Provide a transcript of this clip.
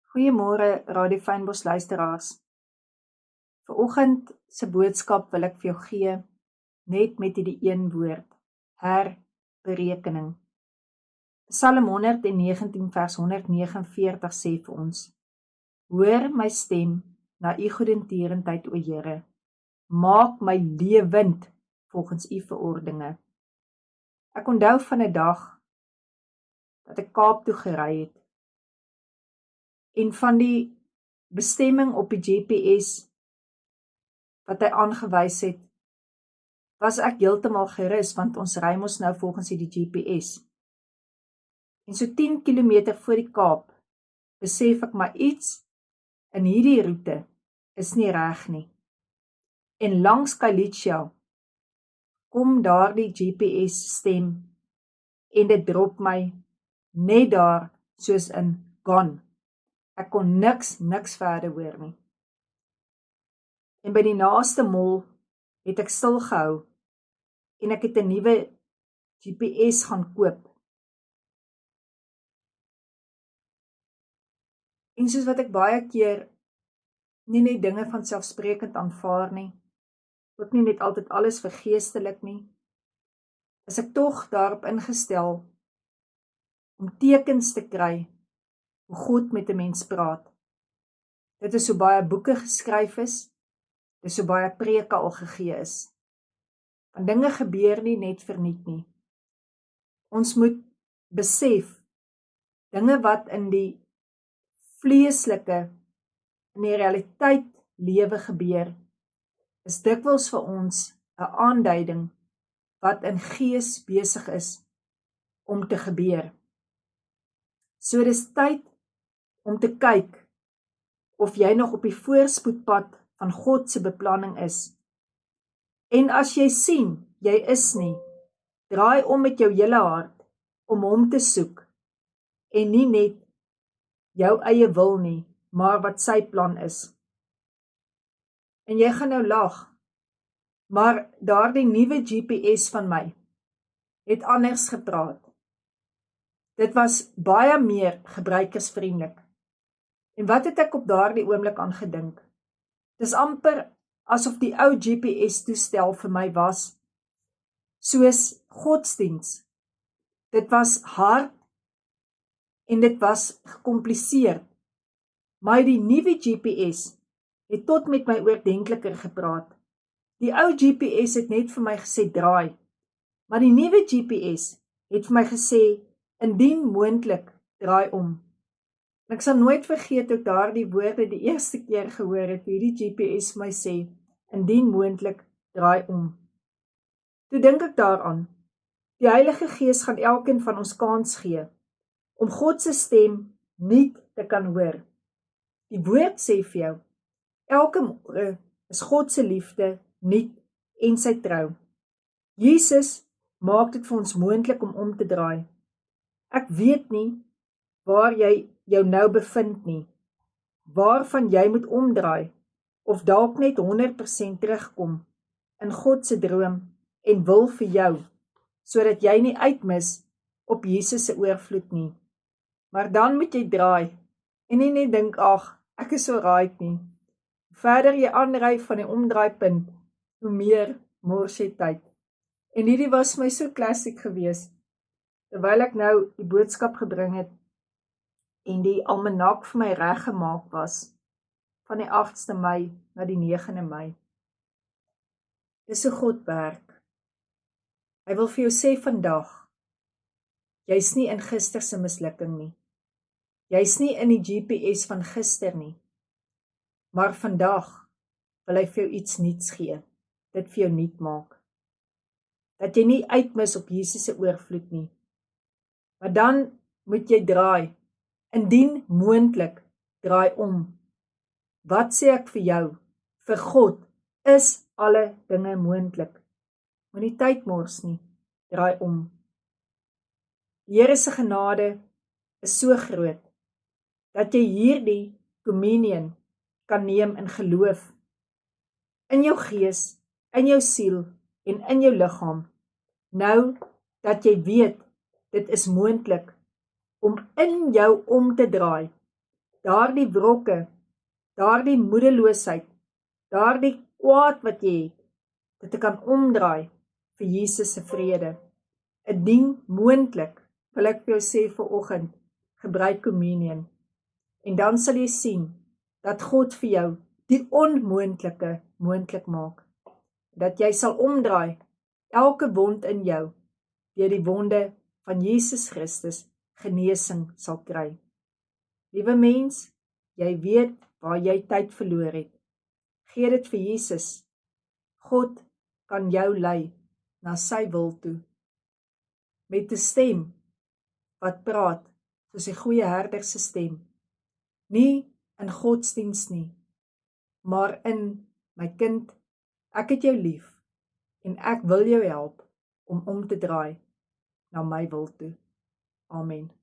Goeiemôre Radio Fynbos luisteraars. Vanoggend se boodskap wil ek vir jou gee net met hierdie een woord: herberekening. Psalm 119 vers 149 sê vir ons: Hoor my stem na u goedertierendheid, o Here. Maak my lewend volgens u verordeninge. Ek onthou van 'n dag dat ek Kaap toe gery het. En van die bestemming op die GPS wat hy aangewys het, was ek heeltemal gerus, want ons ry mos nou volgens die GPS. En so 10 kilometer voor die Kaap, besef ek maar iets in hierdie roete is nie reg nie. En langs Kalicia kom daar die GPS stem en dit drop my net daar soos in gone. Ek kon niks verder hoor nie. En by die naaste mall het ek stil gehou en ek het 'n nuwe GPS gaan koop. En soos wat ek baie keer nie net dinge van selfsprekend aanvaar nie, ook nie net altyd alles vergeestelik nie, is ek tog daarop ingestel om tekens te kry hoe God met 'n mens praat. Dit is so baie boeke geskryf is, dit is so baie preke al gegee is. Want dinge gebeur nie net verniet nie. Ons moet besef, dinge wat in die vleeslike, in die realiteit lewe gebeur, is dikwels vir ons 'n aanduiding wat in gees besig is om te gebeur. So dis tyd om te kyk of jy nog op die voorspoedpad van God se beplanning is. En as jy sien, jy is nie, draai om met jou hele hart om hom te soek en nie net jou eie wil nie, maar wat sy plan is. En jy gaan nou lag, maar daardie nuwe GPS van my het anders gepraat. Dit was baie meer gebruikersvriendelik. En wat het ek op daardie oomblik aan gedink? Dis amper asof die ou GPS toestel vir my was soos godsdiens. Dit was hard en dit was gekompliseerd. Maar die nuwe GPS het tot met my oordentliker gepraat. Die ou GPS het net vir my gesê draai, maar die nuwe GPS het vir my gesê indien moontlik draai om. En ek sal nooit vergeet ook daardie woorde die eerste keer gehoor het, hierdie GPS vir my sê, indien moontlik draai om. Toe dink ek daaraan, die Heilige Gees gaan elkeen van ons kans gee, om God se stem nie te kan hoor. Die woord sê vir jou, elke môre is God se liefde nuut en sy trou. Jesus maak dit vir ons moontlik om te draai. Ek weet nie waar jy jou nou bevind nie, waarvan jy moet omdraai, of dalk net 100% terugkom in God se droom en wil vir jou, sodat jy nie uitmis op Jesus se oorvloed nie. Maar dan moet jy draai, en nie net dink, ag, ek is so right nie. Hoe verder jy aanry van die omdraaipunt, hoe meer mors jy tyd. En hierdie was my so klassiek gewees, terwyl ek nou die boodskap gebring het, en die almanak vir my reggemaak was, van die 8ste Mei na die 9de Mei. Dis hoe God werk. Hy wil vir jou sê vandag, jy's nie in gister se mislukking nie. Jy's nie in die GPS van gister nie. Maar vandag wil hy vir jou iets nuuts gee, dit vir jou nuut maak. Dat jy nie uitmis op Jesus se oorvloed nie. Maar dan moet jy draai, indien moontlik, draai om. Wat sê ek vir jou? Vir God is alle dinge moontlik. Moenie tyd mors nie, draai om. Die Here se genade is so groot, dat jy hierdie communion kan neem in geloof, in jou gees, in jou siel en in jou liggaam. Nou dat jy weet, dit is moontlik om in jou om te draai daardie wrokke, daardie moedeloosheid, daardie kwaad wat jy het, dat ek kan omdraai vir Jesus se vrede. Indien moontlik, wil ek vir jou sê vanoggend, gebruik kommunion. En dan sal jy sien, dat God vir jou die onmoontlike moontlik maak. Dat jy sal omdraai, elke wond in jou, deur die wonde van Jesus Christus, genesing sal kry. Liewe mens, jy weet waar jy tyd verloor het. Gee dit vir Jesus. God kan jou lei na sy wil toe. Met 'n stem wat praat soos 'n goeie herder se stem. Nie in godsdiens nie, maar in my kind, ek het jou lief en ek wil jou help om te draai na my wil toe. Amen.